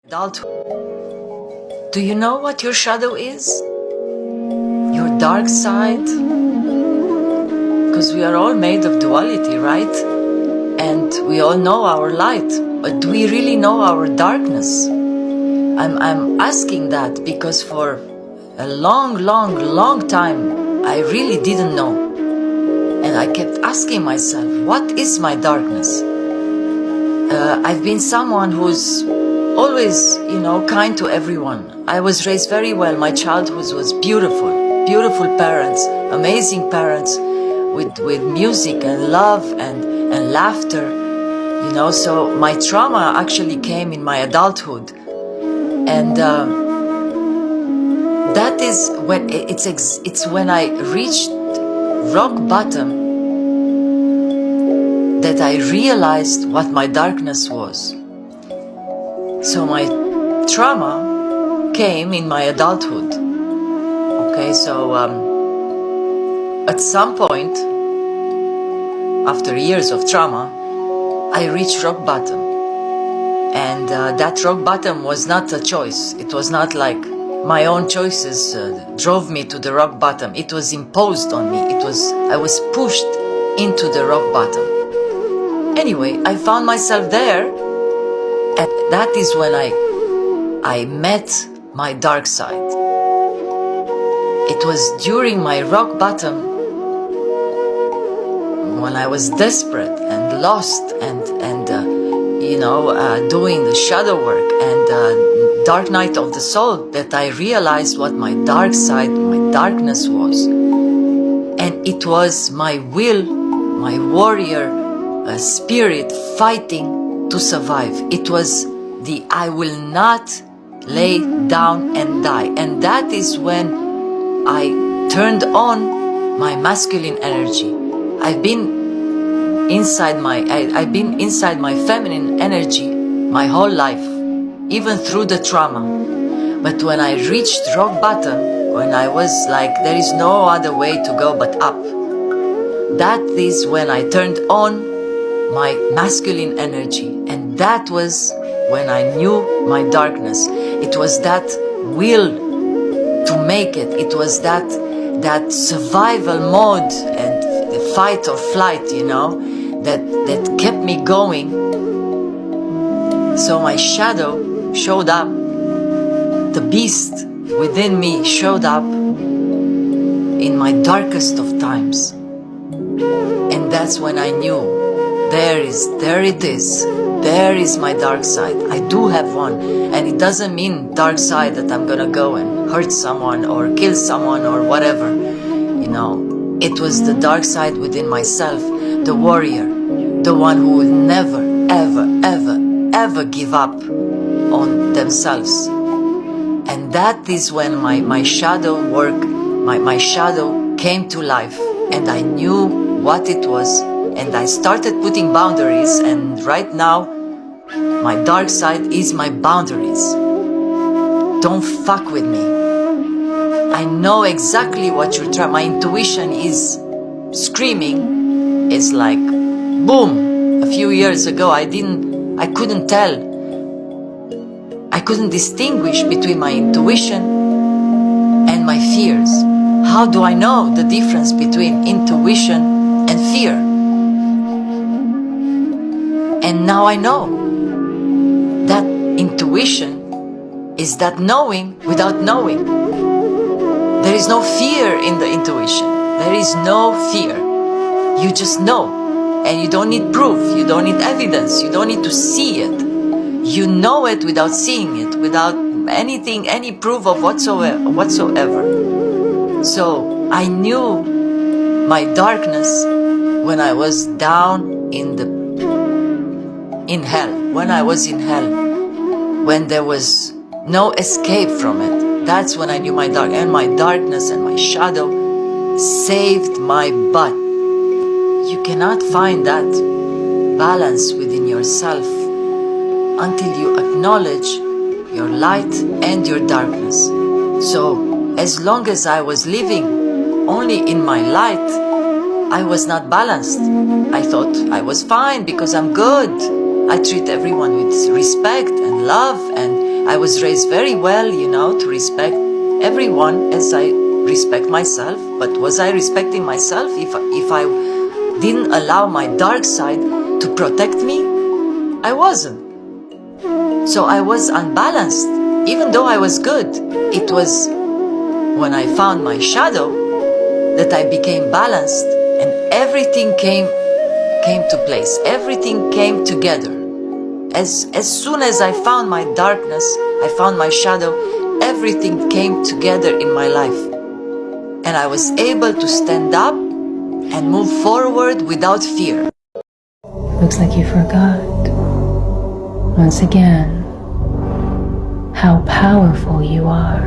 Adulthood. Do you know what your shadow is? Your dark side? Because we are all made of duality, right? And we all know our light, but do we really know our darkness? I'm asking that because for a long time, I really didn't know. And I kept asking myself, what is my darkness? I've been someone who's always, kind to everyone. I was raised very well. My childhood was beautiful parents, amazing parents with music and love and laughter, so my trauma actually came in my adulthood. And that is when it's when I reached rock bottom that I realized what my darkness was. So my trauma came in my adulthood. Okay, so at some point, after years of trauma, I reached rock bottom. And that rock bottom was not a choice. It was not like my own choices drove me to the rock bottom. It was imposed on me. I was pushed into the rock bottom. Anyway, I found myself there, and that is when I met my dark side. It was during my rock bottom when I was desperate and lost and doing the shadow work and dark night of the soul that I realized what my dark side, my darkness was. And it was my will, my warrior spirit fighting to survive. It was the I will not lay down and die. And that is when I turned on my masculine energy. I've been inside my feminine energy my whole life, even through the trauma. But when I reached rock bottom, when I was like, there is no other way to go but up, that is when I turned on my masculine energy. And that was when I knew my darkness. It was that will to make it. It was that survival mode and the fight or flight, that kept me going. So my shadow showed up. The beast within me showed up in my darkest of times. And that's when I knew, there it is. There is my dark side. I do have one. And it doesn't mean dark side that I'm gonna go and hurt someone or kill someone or whatever. It was the dark side within myself, the warrior, the one who will never, ever give up on themselves. And that is when my shadow work, my shadow came to life, and I knew what it was, and I started putting boundaries. And right now, my dark side is my boundaries. Don't fuck with me. I know exactly what you're trying. My intuition is screaming. It's like, boom. A few years ago, I couldn't tell. I couldn't distinguish between my intuition and my fears. How do I know the difference between intuition and fear? And now I know that intuition is that knowing without knowing. There is no fear in the intuition. There is no fear. You just know. And you don't need proof. You don't need evidence. You don't need to see it. You know it without seeing it, without anything, any proof of whatsoever. So I knew my darkness when I was down in hell. When I was in hell. When there was no escape from it. That's when I knew my dark, and my darkness and my shadow saved my butt. You cannot find that balance within yourself until you acknowledge your light and your darkness. So as long as I was living only in my light, I was not balanced. I thought I was fine because I'm good. I treat everyone with respect and love, and I was raised very well, to respect everyone as I respect myself. But was I respecting myself if I didn't allow my dark side to protect me? I wasn't. So I was unbalanced, even though I was good. It was when I found my shadow that I became balanced, and everything came to place. Everything came together. As soon as I found my darkness, I found my shadow, everything came together in my life. And I was able to stand up and move forward without fear. Looks like you forgot, once again, how powerful you are.